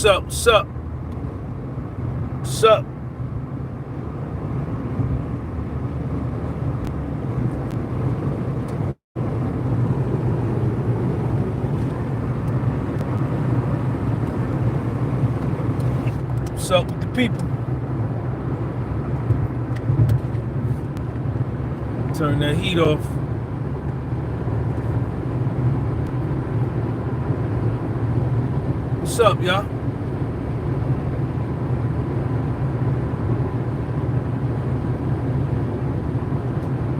What's up? What's up? What's up? What's up with the people? Turn that heat off. What's up, y'all?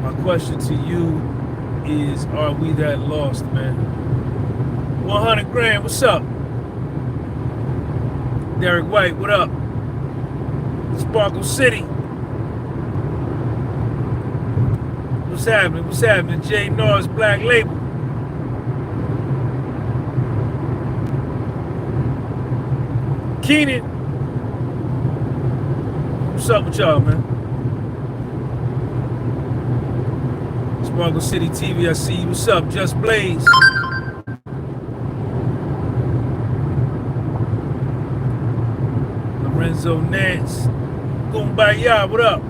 My question to you is, are we that lost, man? 100 grand, what's up? Derek White, what up? Sparkle City. What's happening? What's happening? Jay Norris, Black Label. Keenan. What's up with y'all, man? Sparkle City TV, I see you. What's up? Just Blaze. Lorenzo Nance. Kumbaya, what up?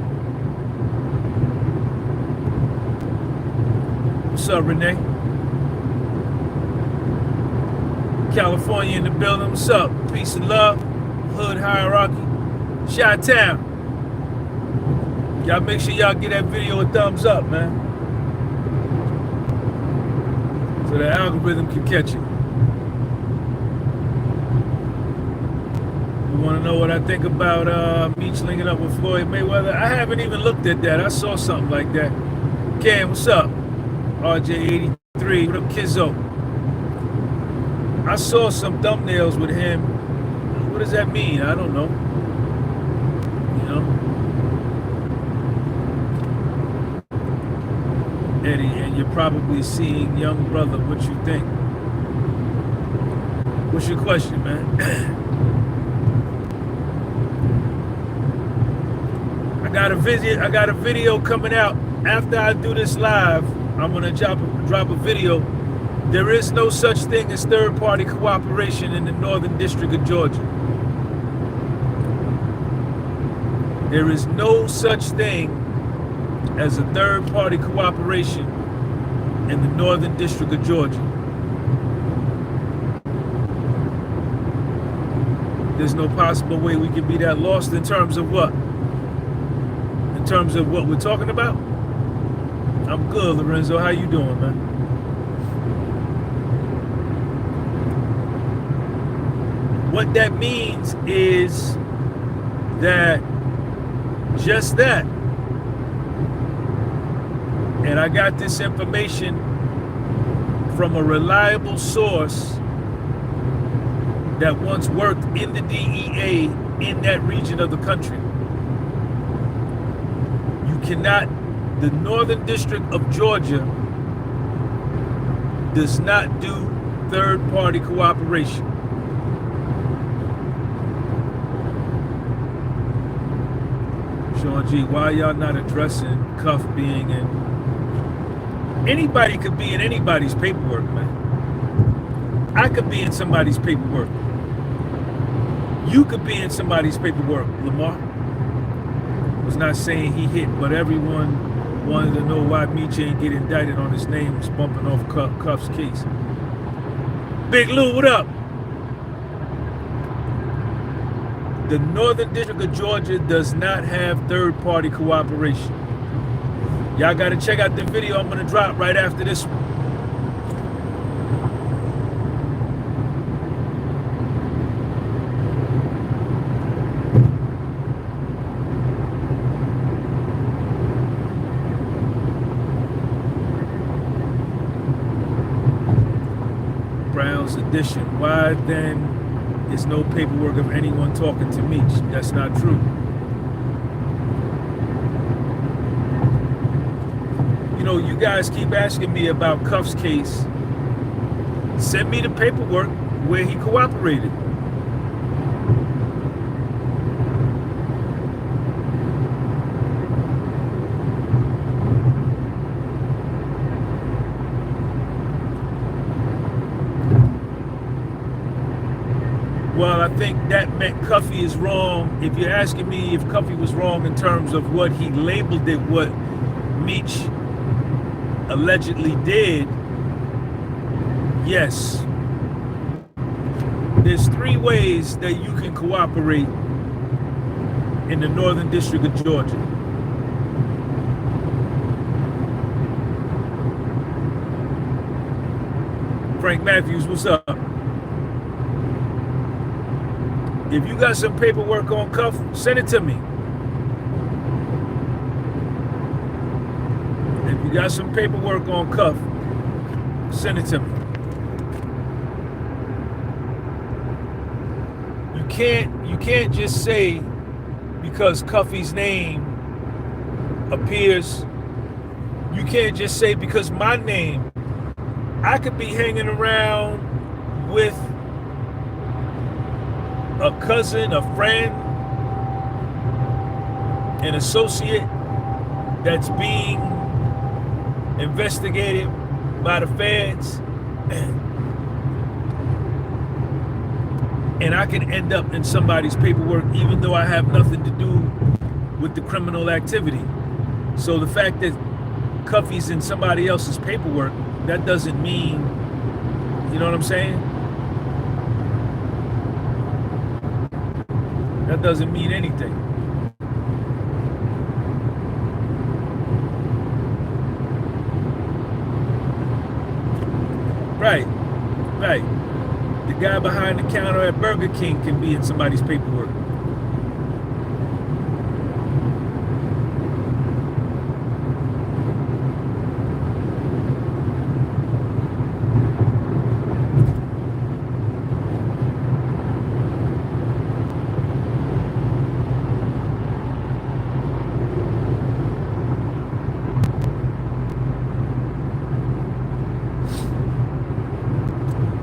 What's up, Renee? California in the building. What's up? Peace and love. Hood hierarchy. Chi-Town. Y'all make sure y'all give that video a thumbs up, man. So the algorithm can catch it. You want to know what I think about Meech linking up with Floyd Mayweather? I haven't even looked at that. I saw something like that. Cam, what's up? RJ83, what up, Kizzo? I saw some thumbnails with him. What does that mean? I don't know. You know? Eddie, and you're probably seeing young brother. What you think? What's your question, man? I got a video coming out after I do this live. I'm gonna drop a video. There is no such thing as third-party cooperation in the Northern District of Georgia. There is no such thing as a third-party cooperation in the Northern District of Georgia. There's no possible way we can be that lost in terms of what? In terms of what we're talking about? I'm good, Lorenzo. How you doing, man? What that means is that just that. And I got this information from a reliable source that once worked in the DEA in that region of the country. You cannot, the Northern District of Georgia does not do third-party cooperation. Sean G, why y'all not addressing Cuff being in? Anybody could be in anybody's paperwork, man. I could be in somebody's paperwork. You could be in somebody's paperwork, Lamar. Was not saying he hit, but everyone wanted to know why Meech ain't get indicted on his name was bumping off Cuff's case. Big Lou, what up? The Northern District of Georgia does not have third-party cooperation. Y'all got to check out the video I'm going to drop right after this one. Brown's edition. Why then is no paperwork of anyone talking to Meech? That's not true. You know, you guys keep asking me about Cuff's case. Send me the paperwork where he cooperated. Well, I think that meant Cuffy is wrong. If you're asking me if Cuffy was wrong in terms of what he labeled it, what Meech allegedly did, yes. There's 3 ways that you can cooperate in the Northern District of Georgia. Frank Matthews, what's up? If you got some paperwork on Cuff, send it to me. If you got some paperwork on Cuff, send it to me. You can't just say because Cuffy's name appears, you can't just say because my name. I could be hanging around with a cousin, a friend, an associate that's being investigated by the feds, and I can end up in somebody's paperwork even though I have nothing to do with the criminal activity. So the fact that Cuffy's in somebody else's paperwork, that doesn't mean, you know what I'm saying? That doesn't mean anything. Right. The guy behind the counter at Burger King can be in somebody's paperwork.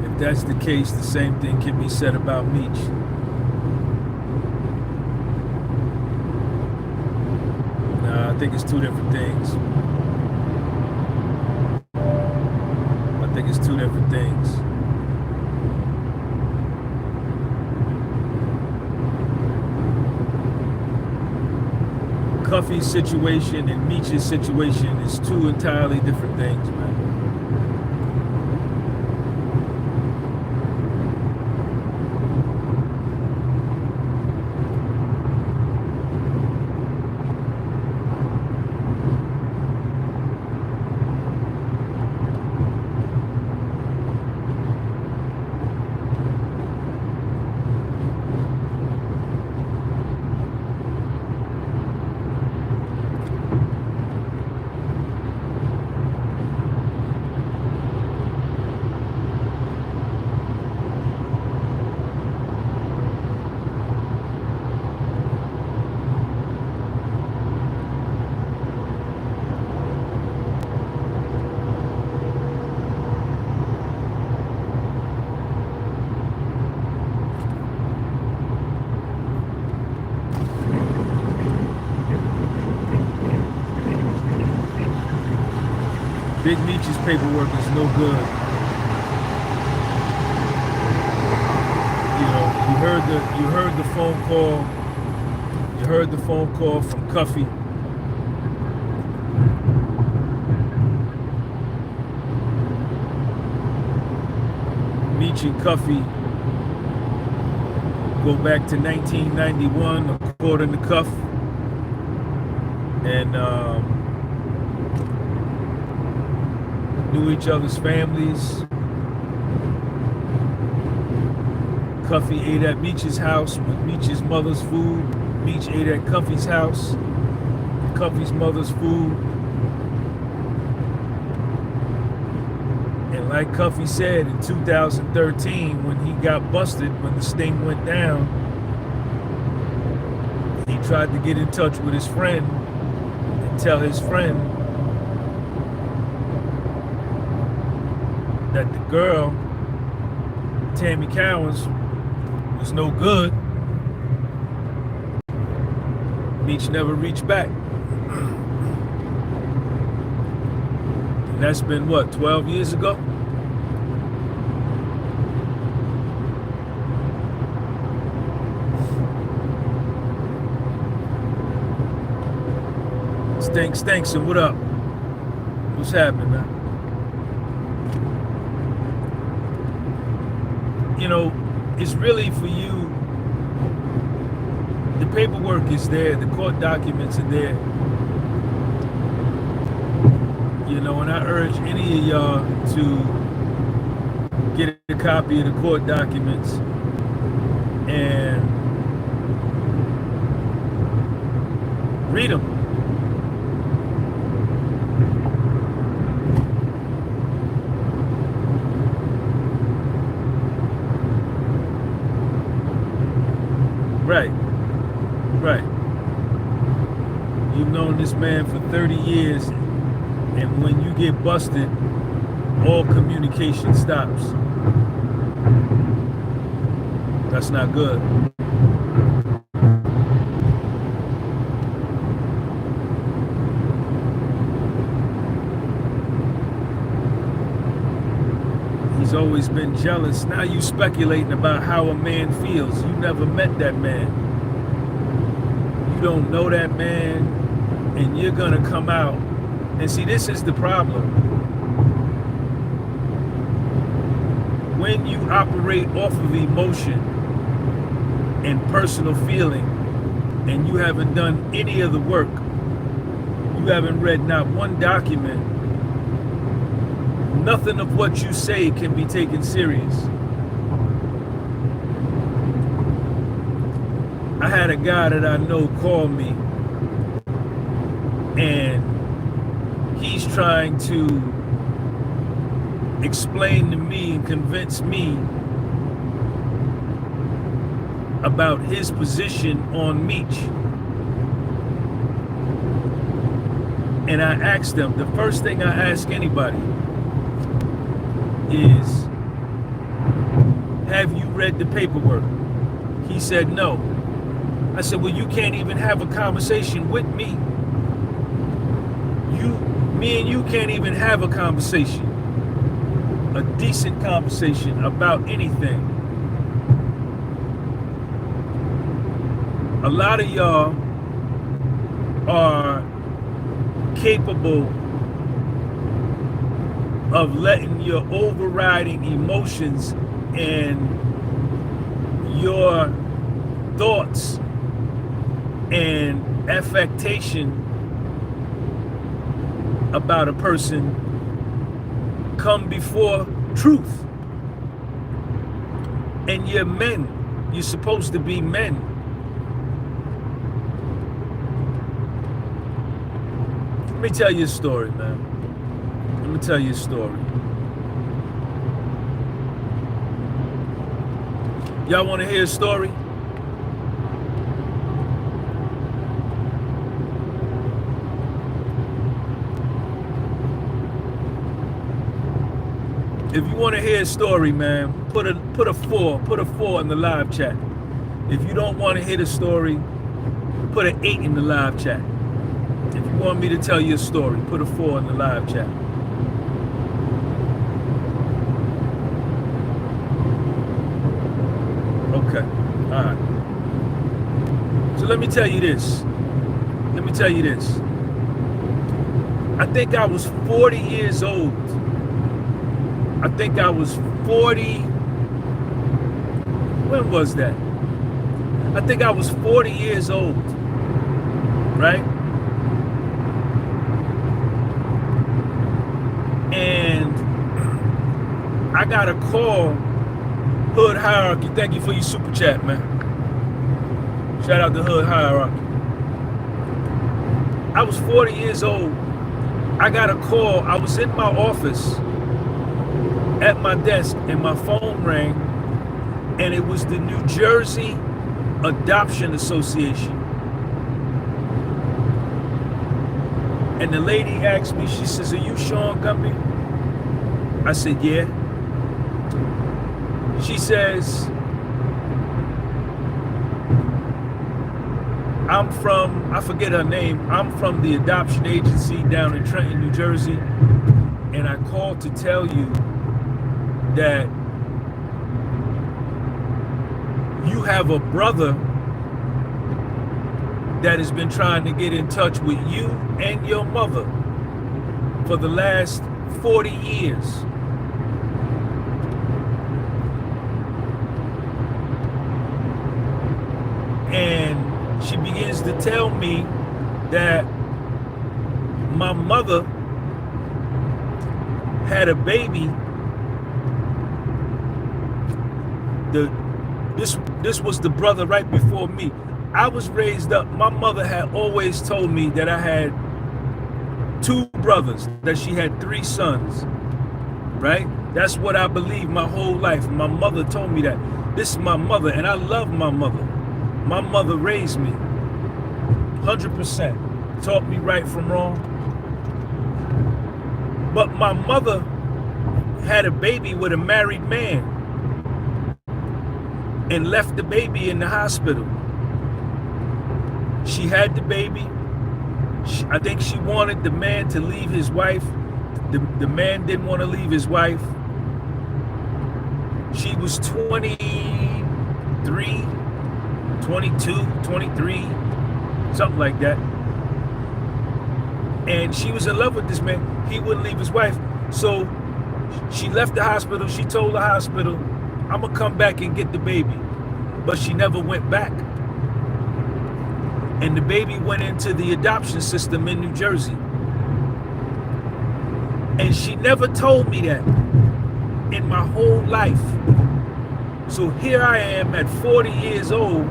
If that's the case, the same thing can be said about Meech. Nah, I think it's 2 different things. I think it's 2 different things. Cuffy's situation and Meech's situation is 2 entirely different things, man. Big Meech's paperwork is no good. You know, you heard the phone call. You heard the phone call from Cuffy. Meech and Cuffy go back to 1991, according to Cuff, and knew each other's families. Cuffy ate at Meech's house with Meech's mother's food. Meech ate at Cuffy's house, Cuffy's mother's food. And like Cuffy said in 2013, when he got busted, when the sting went down, he tried to get in touch with his friend and tell his friend that the girl, Tammy Cowens, was no good. Meech never reached back. And that's been what, 12 years ago? Stinks, and what up? What's happening, man? You know, it's really for you. The paperwork is there, the court documents are there. You know, and I urge any of y'all to get a copy of the court documents and read them. Right. You've known this man for 30 years, and when you get busted, all communication stops. That's not good. He's always been jealous. Now you speculating about how a man feels. You never met that man. You don't know that man, and you're gonna come out. And see, this is the problem. When you operate off of emotion and personal feeling, and you haven't done any of the work, you haven't read not one document, nothing of what you say can be taken serious. I had a guy that I know call me, and he's trying to explain to me and convince me about his position on Meech. And I asked him, the first thing I ask anybody is, have you read the paperwork? He said no. I said, well, you can't even have a conversation with me. Me and you can't even have a conversation, a decent conversation about anything. A lot of y'all are capable of letting your overriding emotions and your thoughts and affectation about a person come before truth. And you're men. You're supposed to be men. Let me tell you a story, man. Let me tell you a story. Y'all want to hear a story? If you want to hear a story, man, put a 4 in the live chat. If you don't want to hear the story, put an 8 in the live chat. If you want me to tell you a story, put a 4 in the live chat. Okay, all right. So let me tell you this. I think I was 40 years old. I think I was 40. When was that? I think I was 40 years old, right? And I got a call. Hood Hierarchy, thank you for your super chat, man. Shout out to Hood Hierarchy. I was 40 years old. I got a call. I was in my office at my desk, and my phone rang, and it was the New Jersey Adoption Association. And the lady asked me, she says, are you Sean Gumpy? I said, yeah. She says, I'm from, I forget her name, I'm from the adoption agency down in Trenton, New Jersey, and I called to tell you that you have a brother that has been trying to get in touch with you and your mother for the last 40 years. And she begins to tell me that my mother had a baby. This was the brother right before me. I was raised up. My mother had always told me that I had 2 brothers, that she had 3 sons, right? That's what I believed my whole life. My mother told me that. This is my mother, and I love my mother. My mother raised me 100%, taught me right from wrong. But my mother had a baby with a married man and left the baby in the hospital. She had the baby. I think she wanted the man to leave his wife. The man didn't want to leave his wife. She was 23, 22, 23, something like that. And she was in love with this man. He wouldn't leave his wife. So she left the hospital. She told the hospital, I'm gonna come back and get the baby. But she never went back. And the baby went into the adoption system in New Jersey. And she never told me that in my whole life. So here I am at 40 years old.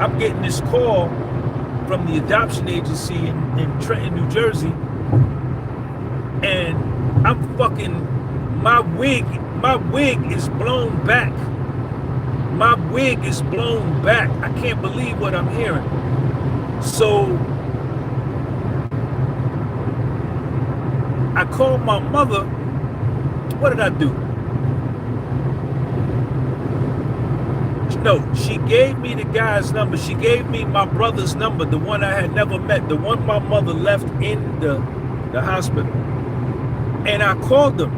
I'm getting this call from the adoption agency in Trenton, New Jersey. And I'm fucking, my wig is blown back. My wig is blown back. I can't believe what I'm hearing. So I called my mother. What did I do? No, she gave me the guy's number. She gave me my brother's number, the one I had never met, the one my mother left in the hospital. And I called them.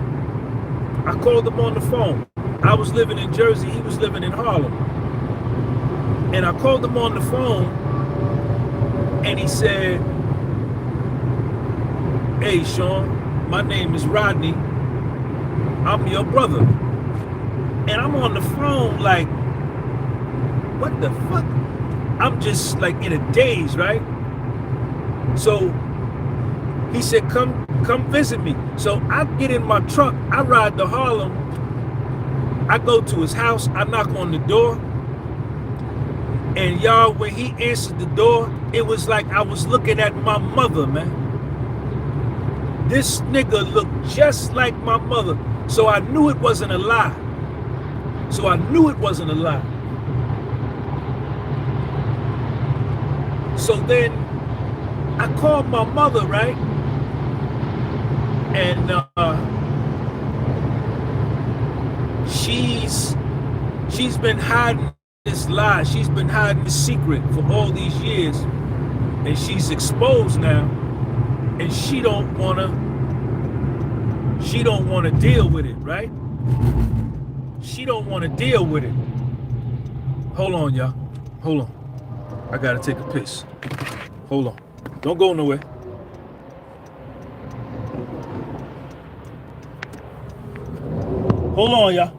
I called them on the phone. I was living in Jersey, he was living in Harlem. And I called him on the phone and he said, hey Sean, my name is Rodney. I'm your brother. And I'm on the phone like, what the fuck? I'm just like in a daze, right? So he said, come visit me. So I get in my truck, I ride to Harlem. I go to his house, I knock on the door, and y'all, when he answered the door, it was like I was looking at my mother, man. This nigga looked just like my mother, so I knew it wasn't a lie. So I knew it wasn't a lie. So then I called my mother, right? And she's been hiding this lie. She's been hiding this secret for all these years, and she's exposed now, and she don't wanna deal with it, right? She don't wanna deal with it. Hold on, y'all. Hold on. I gotta take a piss. Hold on. Don't go nowhere. Hold on, y'all.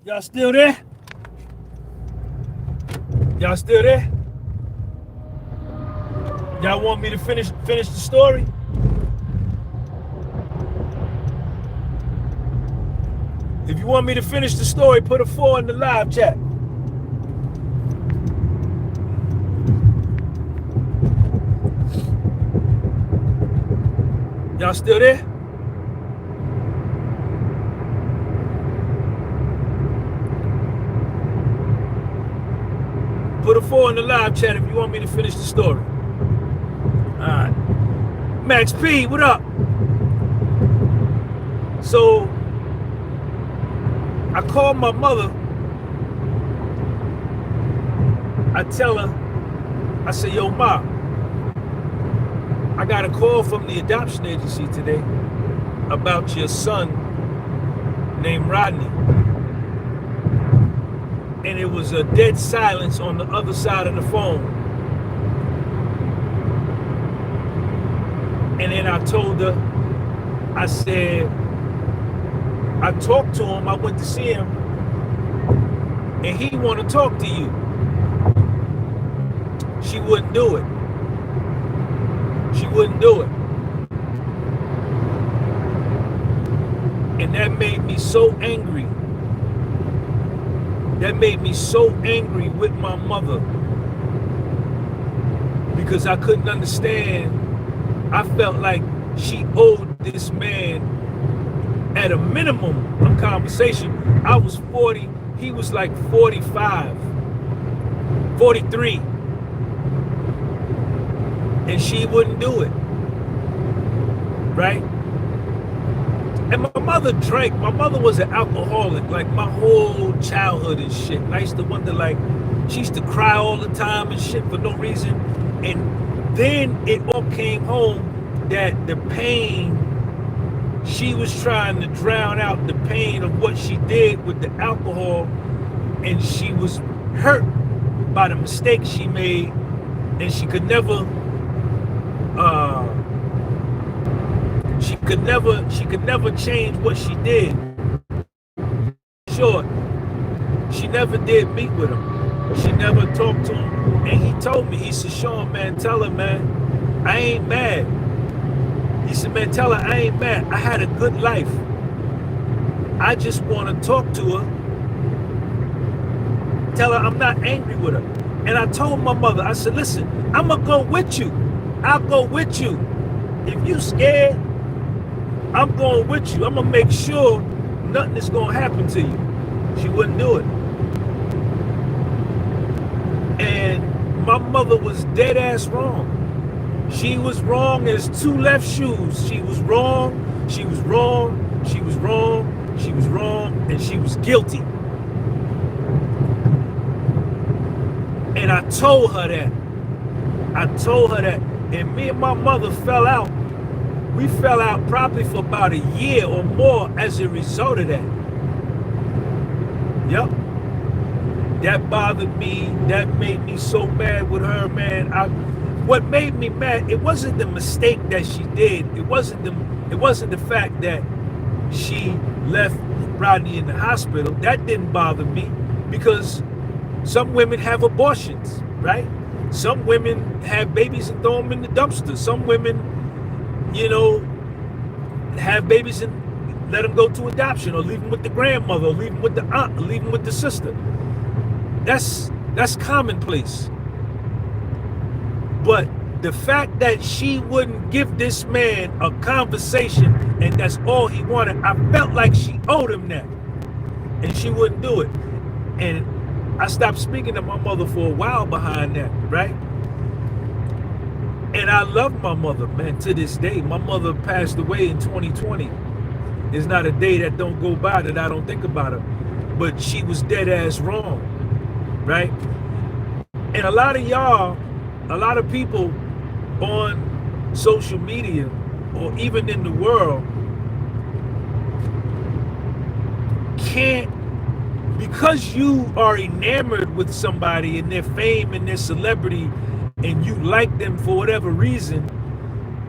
Y'all still there? Y'all still there? Y'all want me to finish the story? If you want me to finish the story, put a 4 in the live chat. Y'all still there? Put a 4 in the live chat if you want me to finish the story. Alright. Max P, what up? So I called my mother. I tell her, I say, yo, Ma, I got a call from the adoption agency today about your son named Rodney. And it was a dead silence on the other side of the phone. And then I told her, I said, I talked to him, I went to see him, and he want to talk to you. She wouldn't do it. She wouldn't do it. And that made me so angry. That made me so angry with my mother. Because I couldn't understand. I felt like she owed this man at a minimum a conversation. I was 40, he was like 45, 43. And she wouldn't do it, right? And my mother drank. My mother was an alcoholic, like my whole childhood and shit. And I used to wonder, like, she used to cry all the time and shit for no reason. And then it all came home that the pain, she was trying to drown out the pain of what she did with the alcohol. And she was hurt by the mistakes she made. And she could never she could never change what she did. Sure, she never did meet with him. She never talked to him. And he told me, he said, Sean, man, tell her, man, I ain't mad. He said, man, tell her I ain't mad. I had a good life. I just want to talk to her. Tell her I'm not angry with her. And I told my mother, I said, listen, I'm going to go with you. I'll go with you. If you scared, I'm going with you. I'm going to make sure nothing is going to happen to you. She wouldn't do it. And my mother was dead ass wrong. She was wrong as two left shoes. She was wrong. She was wrong. She was wrong. She was wrong. And she was guilty. And I told her that. I told her that. And me and my mother fell out. We fell out probably for about a year or more as a result of that. Yep. That bothered me. That made me so mad with her, man. What made me mad, it wasn't the mistake that she did. It wasn't the fact that she left Rodney in the hospital. That didn't bother me because some women have abortions, right? Some women have babies and throw them in the dumpster. Some women, you know, have babies and let them go to adoption, or leave them with the grandmother, or leave them with the aunt, or leave them with the sister. That's commonplace. But the fact that she wouldn't give this man a conversation and that's all he wanted, I felt like she owed him that. And she wouldn't do it. And I stopped speaking to my mother for a while behind that, right? And I love my mother, man, to this day. My mother passed away in 2020. There's not a day that don't go by that I don't think about her. But she was dead ass wrong, right? And a lot of y'all, a lot of people on social media or even in the world can't, because you are enamored with somebody and their fame and their celebrity and you like them for whatever reason,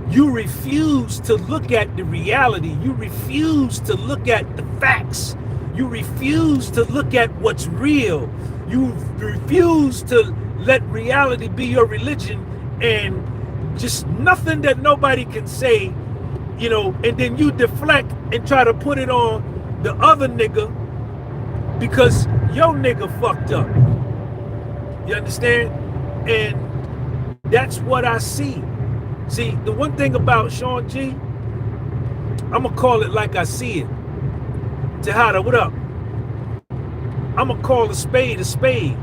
you refuse to look at the reality. You refuse to look at the facts. You refuse to look at what's real. You refuse to let reality be your religion, and just nothing that nobody can say, and then you deflect and try to put it on the other nigga because your nigga fucked up. You understand? And that's what I see. See, the one thing about Sean G, I'm going to call it like I see it. Tejada, what up? I'm going to call a spade a spade.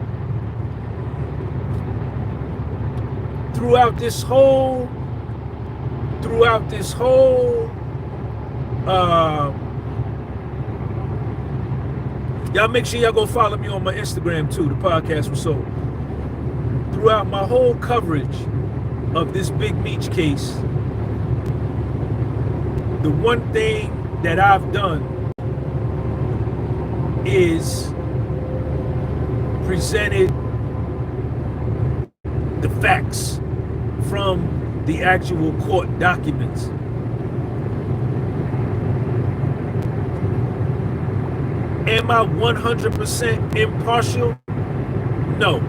Throughout this whole, y'all make sure y'all go follow me on my Instagram too, the podcast was sold. Throughout my whole coverage of this big Meech case, the one thing that I've done is presented the facts from the actual court documents. Am I 100% impartial? No.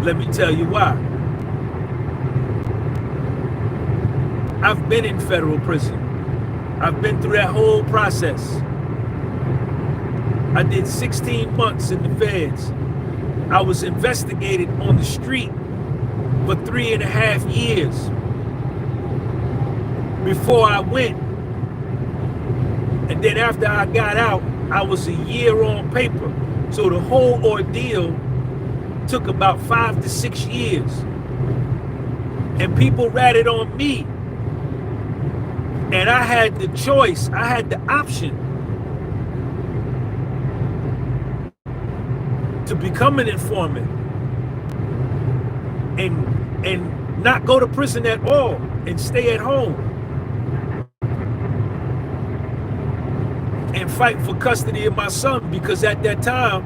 Let me tell you why. I've been in federal prison. I've been through that whole process. I did 16 months in the feds. I was investigated on the street for 3.5 years before I went. And then after I got out, I was a year on paper. So the whole ordeal took about 5 to 6 years. And people ratted on me. And I had the choice, I had the option to become an informant and not go to prison at all and stay at home and fight for custody of my son, because at that time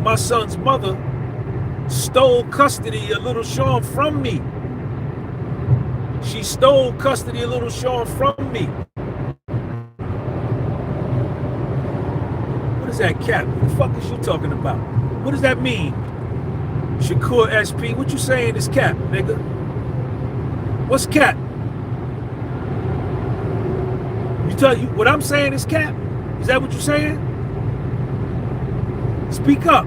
my son's mother stole custody of little Sean from me. She stole custody of little Sean from me. What is that, Cap? What the fuck is you talking about? What does that mean? Shakur SP, what you saying is Cap, nigga? What's Cap? You what I'm saying is Cap? Is that what you're saying? Speak up.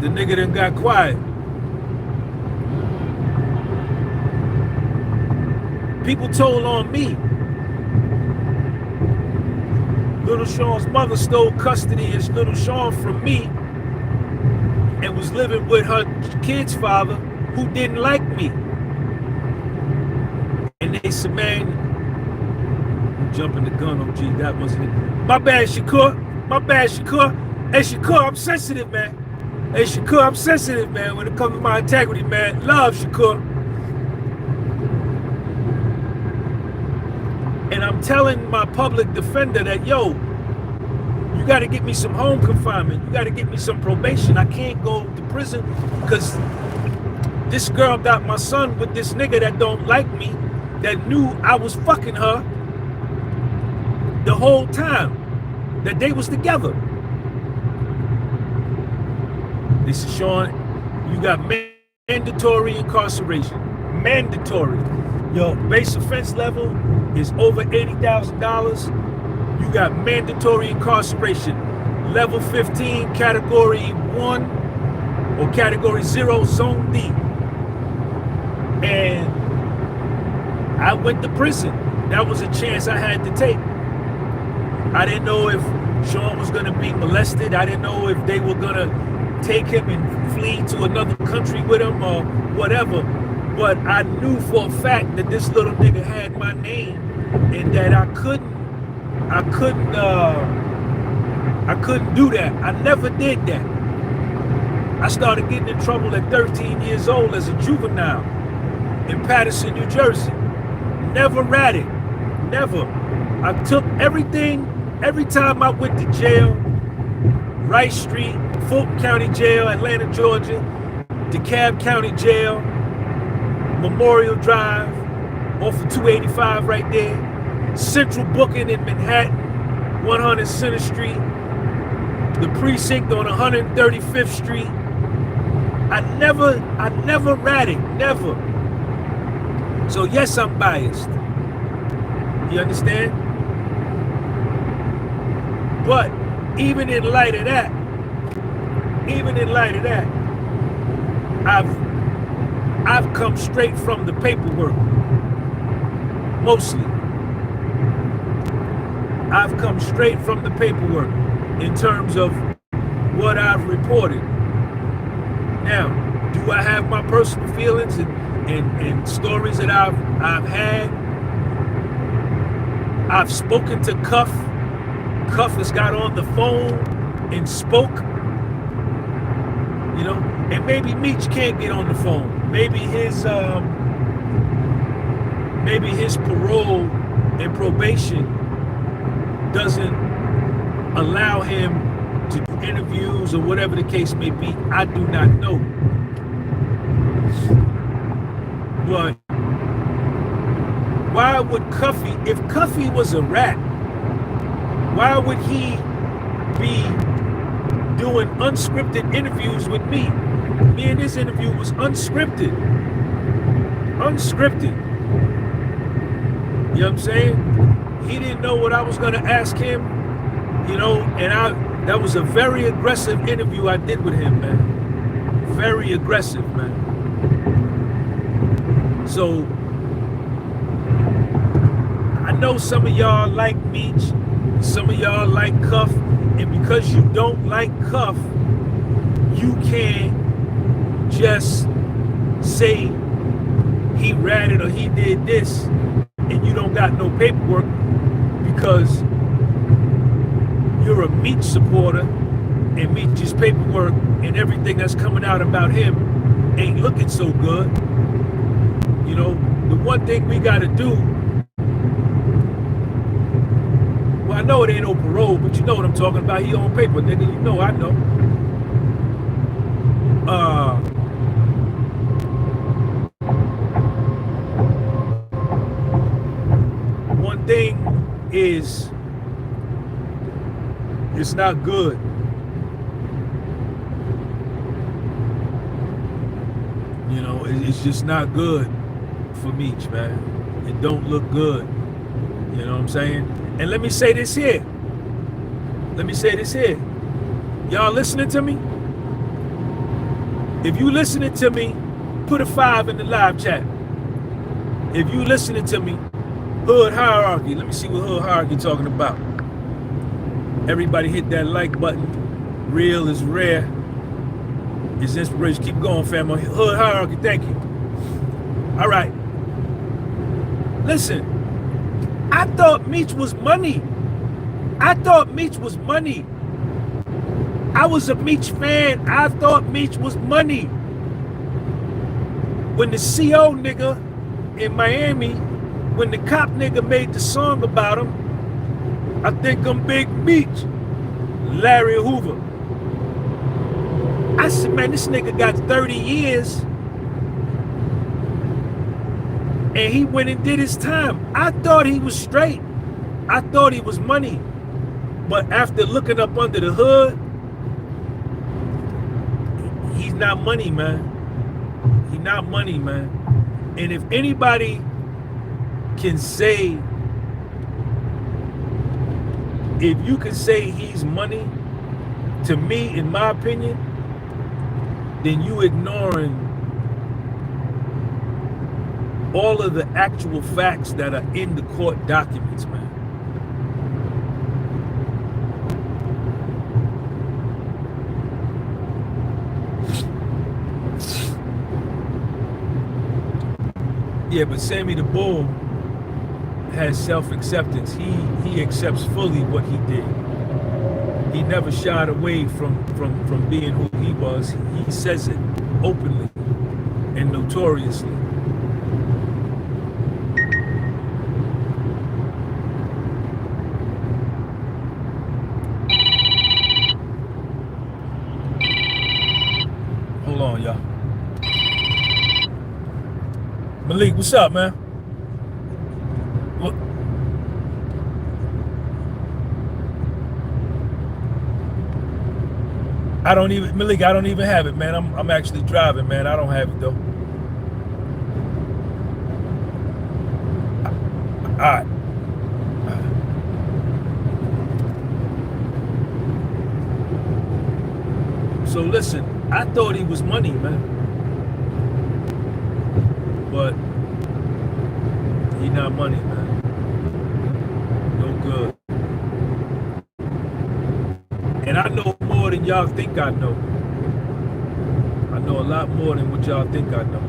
The nigga done got quiet. People told on me. Little Sean's mother stole custody of little Sean from me and was living with her kid's father, who didn't like me. And they said, man, jumping the gun on G, that wasn't it. My bad, Shakur. My bad, Shakur. Hey, Shakur, I'm sensitive, man. Hey, Shakur, I'm sensitive, man, when it comes to my integrity, man. Love, Shakur. And I'm telling my public defender that, yo, you got to get me some home confinement. You got to get me some probation. I can't go to prison because this girl got my son with this nigga that don't like me, that knew I was fucking her the whole time that they was together. They said, Sean, you got mandatory incarceration. Mandatory. Your base offense level is over $80,000. You got mandatory incarceration. Level 15, category 1 or category 0, zone D. And I went to prison. That was a chance I had to take. I didn't know if Sean was gonna be molested. I didn't know if they were gonna take him and flee to another country with him or whatever. But I knew for a fact that this little nigga had my name and that I couldn't do that. I never did that. I started getting in trouble at 13 years old as a juvenile in Paterson, New Jersey. Never ratted, never. I took everything, every time I went to jail, Rice Street, Fulton County Jail, Atlanta, Georgia, DeKalb County Jail, Memorial Drive, off of 285 right there, Central Booking in Manhattan, 100 Center Street, the precinct on 135th Street. I never ratted, never. So yes, I'm biased. You understand? But even in light of that, I've come straight from the paperwork. Mostly. I've come straight from the paperwork in terms of what I've reported. Now, do I have my personal feelings and stories that I've had? I've spoken to Cuff. Cuff has got on the phone and spoke. You know, and maybe Meech can't get on the phone. Maybe his parole and probation doesn't allow him to do interviews or whatever the case may be. I do not know. But why would Cuffy, if Cuffy was a rat, why would he be doing unscripted interviews with me? Me and this interview was unscripted. Unscripted. You know what I'm saying? He didn't know what I was gonna ask him, you know, and that was a very aggressive interview I did with him, man. Very aggressive, man. So I know some of y'all like Meech, some of y'all like Cuff, and because you don't like Cuff, you can't just say he ratted or he did this and you don't got no paperwork because you're a Meech supporter and Meech's paperwork and everything that's coming out about him ain't looking so good. You know, the one thing we got to do, well, I know it ain't no parole, but you know what I'm talking about. He on paper, nigga. You know, I know. One thing is, it's not good. You know, it's just not good for Meech, man. It don't look good. You know what I'm saying? And let me say this here. Y'all listening to me? If you listening to me, put a 5 in the live chat. If you listening to me, Hood Hierarchy. Let me see what Hood Hierarchy talking about. Everybody hit that like button. Real is rare. It's inspiration. Keep going, family. Hood Hierarchy, thank you. All right. Listen, I thought Meech was money. I was a Meech fan. I thought Meech was money. When the CO nigga in Miami, when the cop nigga made the song about him, I think I'm Big Meech, Larry Hoover. I said, man, this nigga got 30 years and he went and did his time. I thought he was straight. I thought he was money. But after looking up under the hood, he's not money, man. He's not money, man. And if anybody can say, if you can say he's money, to me, in my opinion, then you ignoring all of the actual facts that are in the court documents, man. Yeah, but Sammy the Bull has self-acceptance. He accepts fully what he did. He never shied away from being who he was. He says it openly and notoriously. Malik, what's up, man? What? I don't even, Malik, I don't even have it, man. I'm actually driving, man. I don't have it though. All right. So listen, I thought he was money, man, but he not money, man. No good. And I know more than y'all think I know. I know a lot more than what y'all think I know.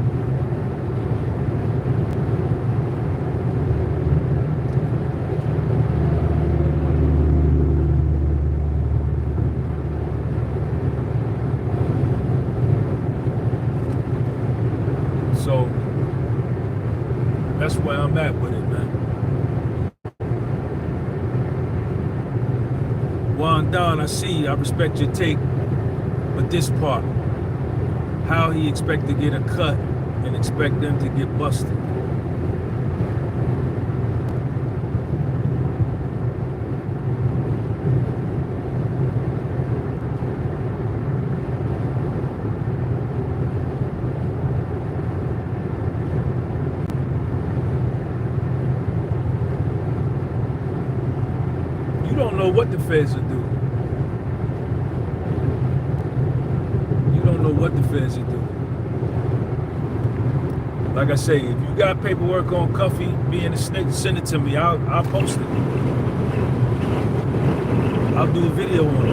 So that's where I'm at with it, man. Juan Don, I see you. I respect your take, but this part, how he expect to get a cut and expect them to get busted. You don't know what the feds will do. You don't know what the feds will do. Like I say, if you got paperwork on Cuffy being a snitch, send it to me. I'll post it. I'll do a video on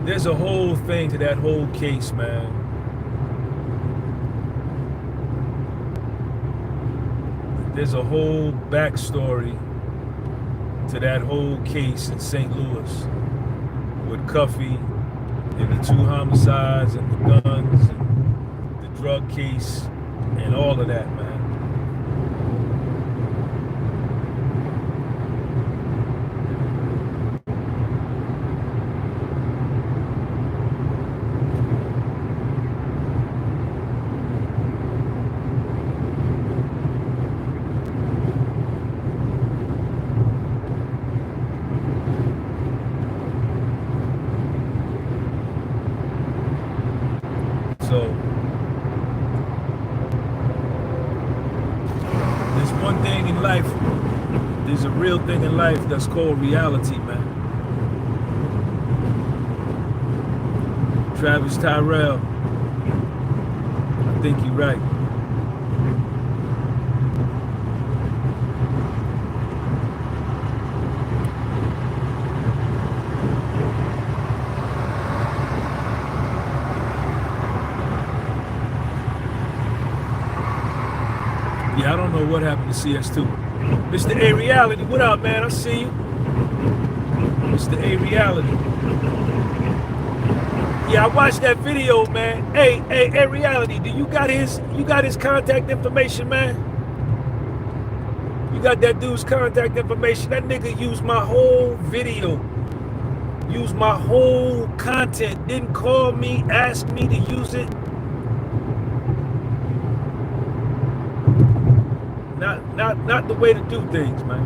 it. There's a whole thing to that whole case, man. There's a whole backstory to that whole case in St. Louis with Cuffy and the 2 homicides and the guns and the drug case and all of that, man. So there's one thing in life, there's a real thing in life that's called reality, man. Travis Tyrell, I think you're right. Yeah, I don't know what happened to CS2. Mr. A Reality, what up, man? I see you. Mr. A Reality. Yeah, I watched that video, man. Hey, A Reality, do you got his contact information, man? You got that dude's contact information. That nigga used my whole video. Used my whole content. Didn't call me, ask me to use it. Not the way to do things, man.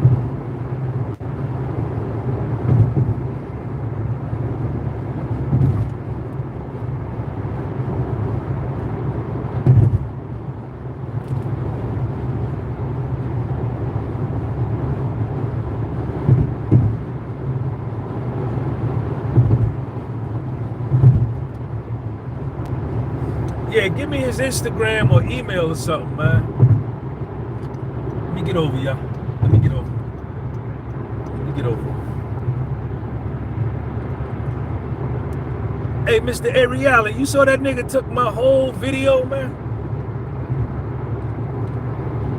Yeah, give me his Instagram or email or something, man. Let me get over, y'all. Let me get over. Let me get over. Hey, Mr. Ariala, you saw that nigga took my whole video, man?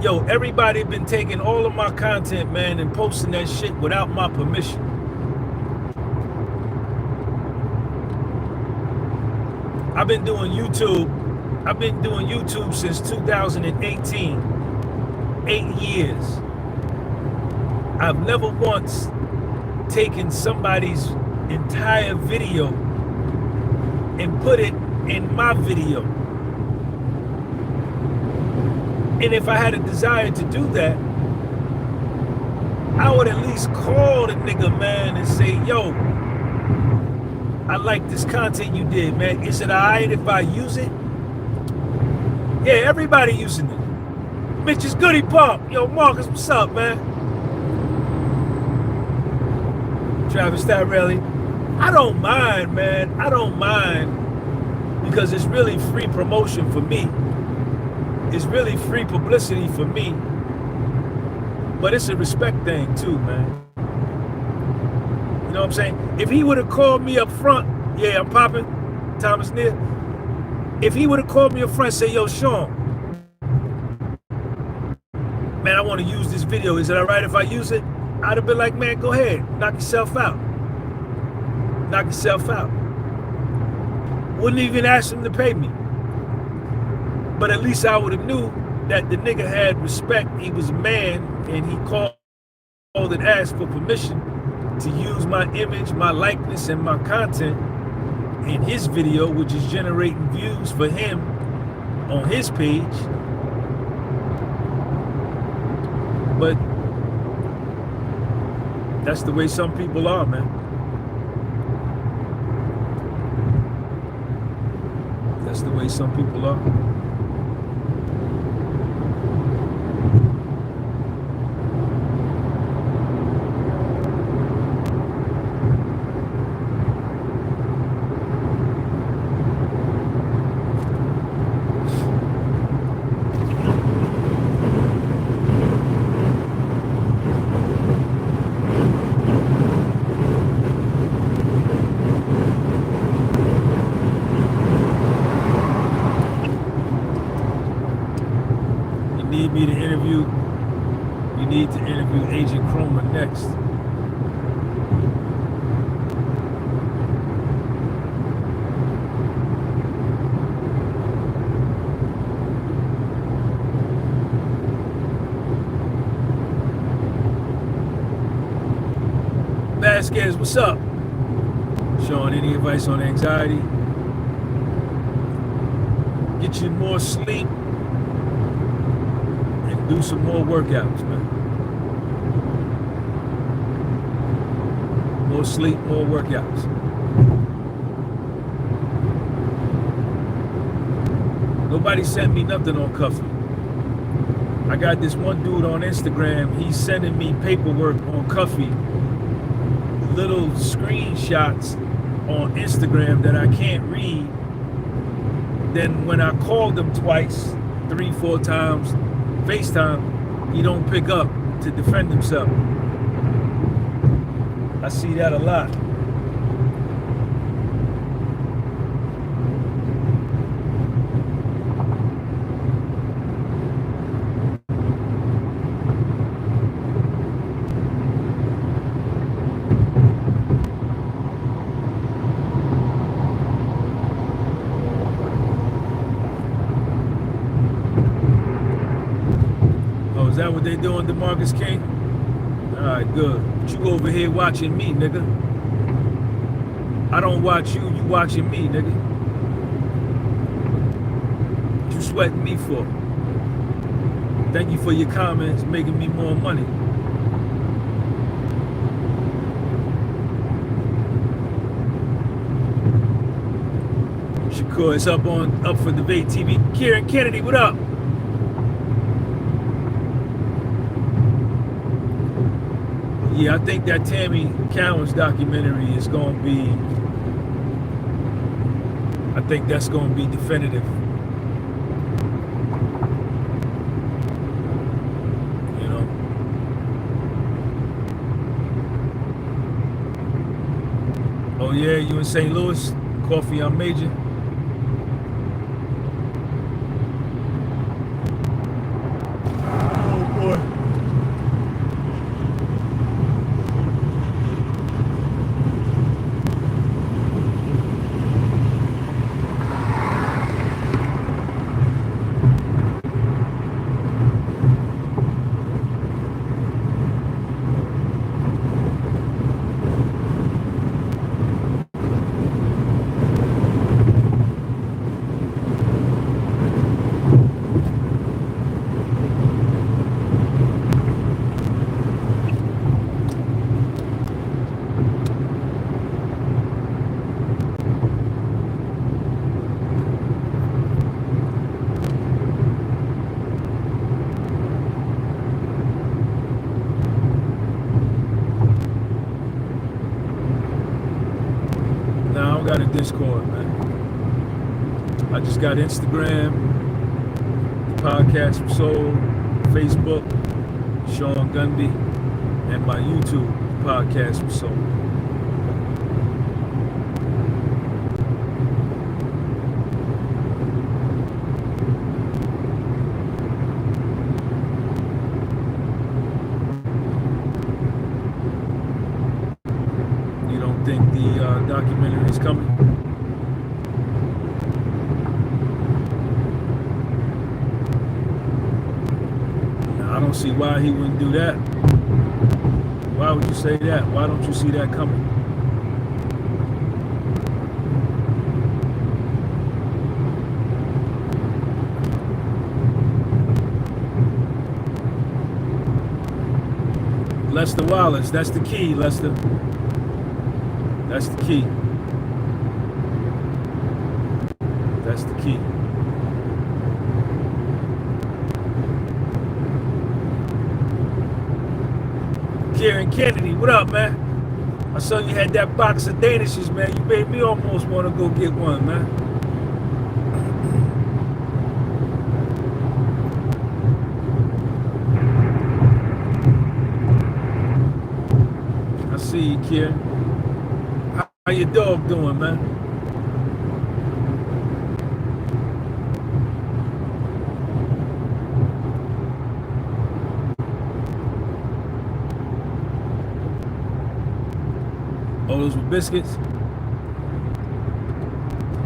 Yo, everybody been taking all of my content, man, and posting that shit without my permission. I've been doing YouTube since 2018. 8 years. I've never once taken somebody's entire video and put it in my video. And if I had a desire to do that, I would at least call the nigga, man, and say, yo, I like this content you did, man. Is it alright if I use it? Yeah, everybody using it. Meech is goody pump. Yo, Marcus, what's up, man? Travis Tyrelli. I don't mind, man. I don't mind because it's really free promotion for me. It's really free publicity for me. But it's a respect thing too, man. You know what I'm saying? If he would have called me up front, yeah, I'm popping, Thomas Neal. If he would have called me up front and say, yo, Sean, man, I want to use this video. Is it all right if I use it? I'd have been like, man, go ahead. Knock yourself out. Knock yourself out. Wouldn't even ask him to pay me. But at least I would have knew that the nigga had respect. He was a man, and he called and asked for permission to use my image, my likeness, and my content in his video, which is generating views for him on his page. But that's the way some people are, man. That's the way some people are. Me to interview, you need to interview Agent Chroma next. Vasquez, what's up? Sean, any advice on anxiety? Get you more sleep. Do some more workouts, man. More sleep, more workouts. Nobody sent me nothing on Cuffy. I got this one dude on Instagram. He's sending me paperwork on Cuffy, little screenshots on Instagram that I can't read. Then when I called him twice, 3-4 times, FaceTime, he don't pick up to defend himself. I see that a lot. Is that what they doing, DeMarcus King? All right, good. But you over here watching me, nigga. I don't watch you, you watching me, nigga. What you sweating me for? Thank you for your comments, making me more money. Shakur, it's up for Debate TV. Kieran Kennedy, what up? Yeah, I think that Tammy Cowan's documentary is going to be, I think that's going to be definitive. You know? Oh yeah, you in St. Louis? Coffee on Major? Oh boy. don't got a Discord, man. I just got Instagram, the Podcast from Soul, Facebook, Sean Gunby, and my YouTube, Podcast from Soul. You don't think the documentary is coming? I don't see why he wouldn't do that. Why would you say that? Why don't you see that coming? Lester Wallace, that's the key, Lester. That's the key. That's the key. Kieran Kennedy, what up, man? I saw you had that box of Danishes, man. You made me almost want to go get one, man. I see you, Kieran. How your dog doing, man? Oh, those were biscuits.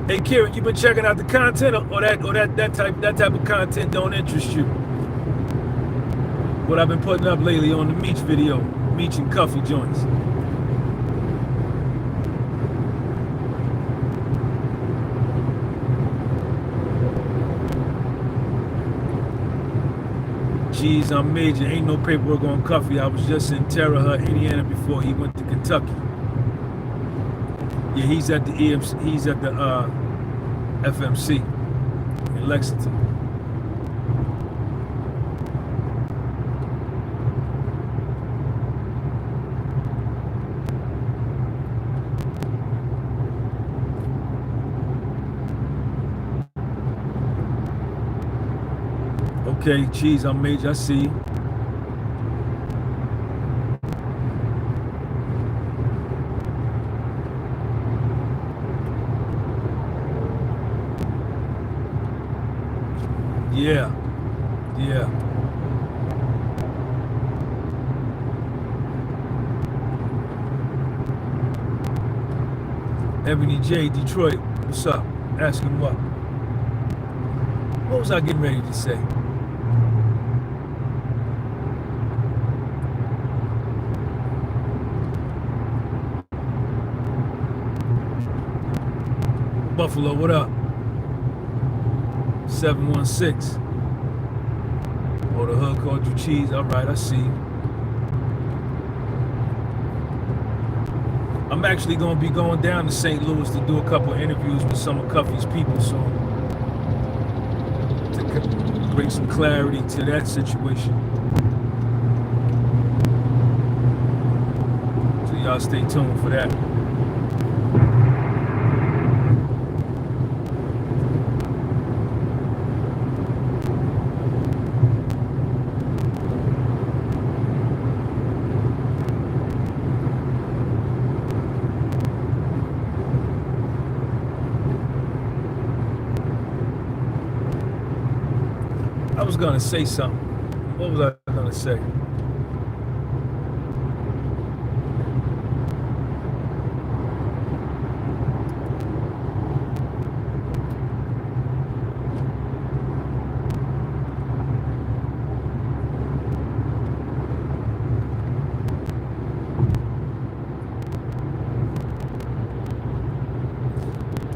Hey, Kieran, you been checking out the content, or that type of content don't interest you? What I've been putting up lately on the Meech video, Meech and Cuffy joints. Geez, I'm major. Ain't no paperwork on Cuffy. I was just in Terre Haute, Indiana before he went to Kentucky. Yeah, he's at the EMC, he's at the FMC in Lexington. Okay, geez, I'm major. I see you. Yeah, yeah. Ebony J, Detroit, what's up? Ask him what? What was I getting ready to say? Buffalo, what up? 716. Oh, the hood called you cheese. All right, I see. I'm actually going to be going down to St. Louis to do a couple of interviews with some of Cuffy's people, so to bring some clarity to that situation. So y'all stay tuned for that. I was gonna say something. What was I gonna say?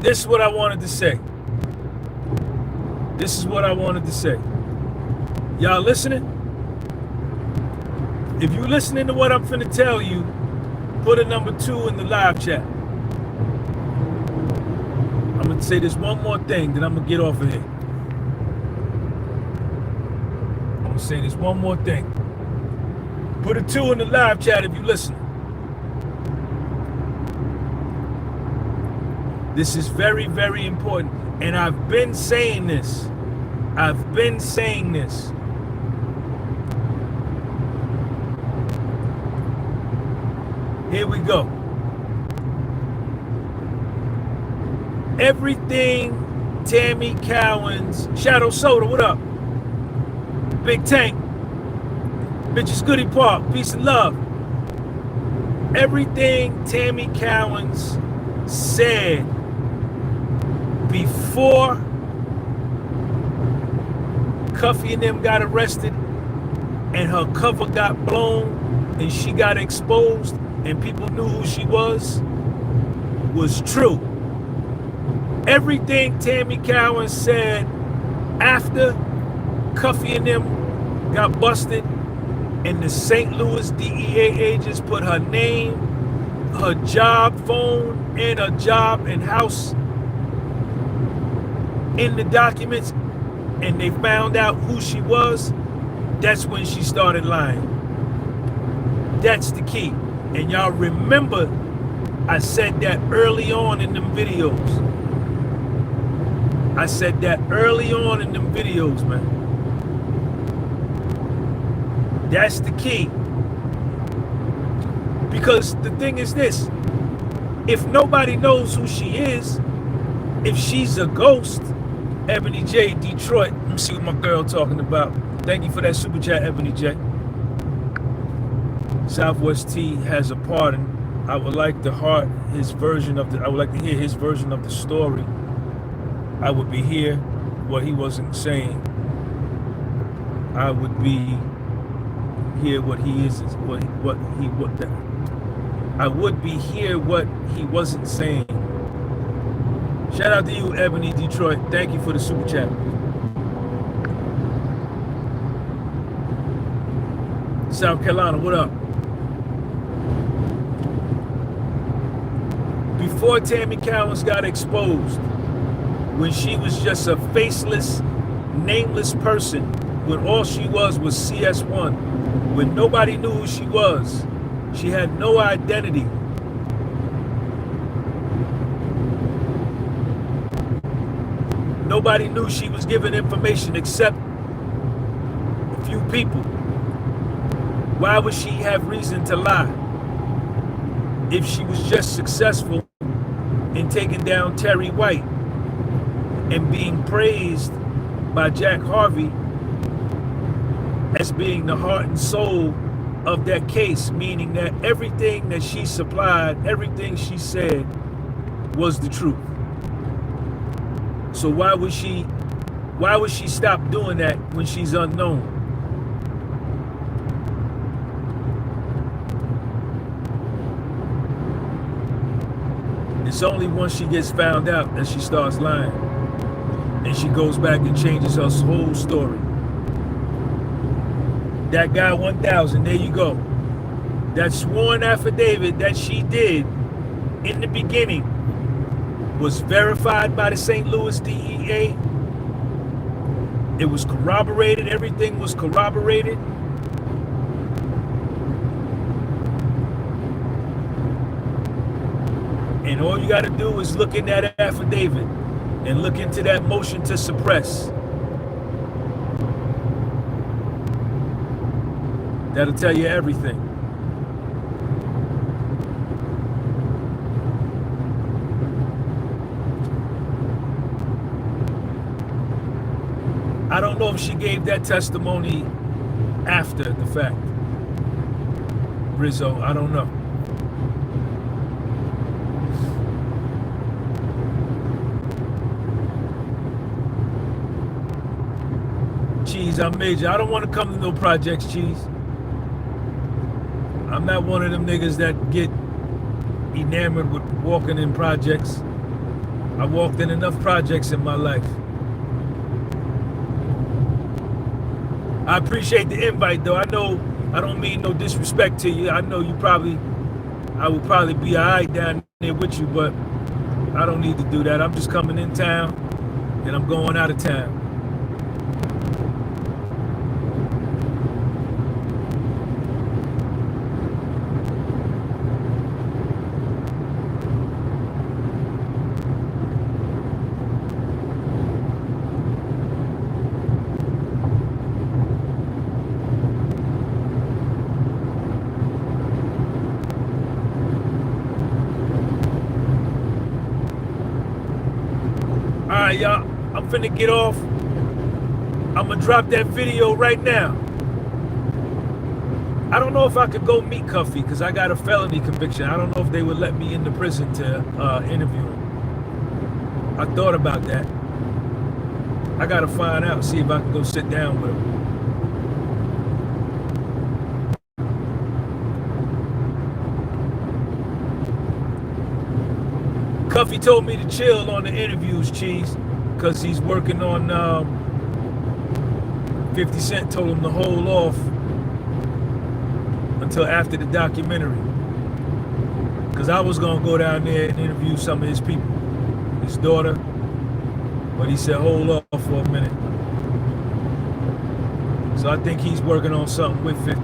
This is what I wanted to say. This is what I wanted to say. Y'all listening? If you listening to what I'm finna tell you, put a number 2 in the live chat. I'm gonna say this one more thing, then I'm gonna get off of here. I'm gonna say this one more thing. Put a 2 in the live chat if you listening. This is very, very important. And I've been saying this. I've been saying this. Here we go. Everything Tammy Cowan's, Shadow Soda, what up? Big Tank, Bitches Goody Park, peace and love. Everything Tammy Cowan's said before Cuffy and them got arrested and her cover got blown and she got exposed and people knew who she was true. Everything Tammy Cowan said after Cuffy and them got busted and the St. Louis DEA agents put her name, her job phone, and her job and house in the documents, and they found out who she was, that's when she started lying. That's the key. And y'all remember I said that early on in them videos. I said that early on in them videos, man. That's the key. Because the thing is this, if nobody knows who she is, if she's a ghost, Ebony J, Detroit. Let me see what my girl talking about. Thank you for that super chat, Ebony J. Southwest T has a pardon. I would like to hear his version of the story. I would be here what he wasn't saying. I would be here what he is I would be here what he wasn't saying. Shout out to you, Ebony Detroit. Thank you for the super chat. South Carolina, what up? Before Tammy Cowens got exposed, when she was just a faceless, nameless person, when all she was CS1, when nobody knew who she was, she had no identity. Nobody knew she was giving information except a few people. Why would she have reason to lie? If she was just successful in taking down Terry White and being praised by Jack Harvey as being the heart and soul of that case, meaning that everything that she supplied, everything she said was the truth. So why would she stop doing that when she's unknown? It's only once she gets found out that she starts lying. And she goes back and changes her whole story. That guy 1000, there you go. That sworn affidavit that she did in the beginning was verified by the St. Louis DEA. It was corroborated, everything was corroborated. And all you gotta do is look in that affidavit and look into that motion to suppress. That'll tell you everything. I don't know if she gave that testimony after the fact. Rizzo, I don't know. Cheese, I'm major. I don't want to come to no projects, Cheese. I'm not one of them niggas that get enamored with walking in projects. I walked in enough projects in my life. I appreciate the invite, though. I know I don't mean no disrespect to you. I know I will probably be all right down there with you, but I don't need to do that. I'm just coming in town and I'm going out of town. right, y'all. I'm finna get off. I'm gonna drop that video right now. I don't know if I could go meet Cuffy because I got a felony conviction. I don't know if they would let me in the prison to interview him. I thought about that. I gotta find out, see if I can go sit down with him. Cuffy told me to chill on the interviews, Cheese, because he's working on 50 Cent told him to hold off until after the documentary. Because I was going to go down there and interview some of his people, his daughter, but he said hold off for a minute. So I think he's working on something with 50.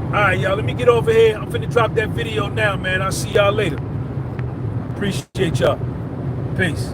All right, y'all, let me get over here. I'm finna drop that video now, man. I'll see y'all later. Appreciate y'all. Peace.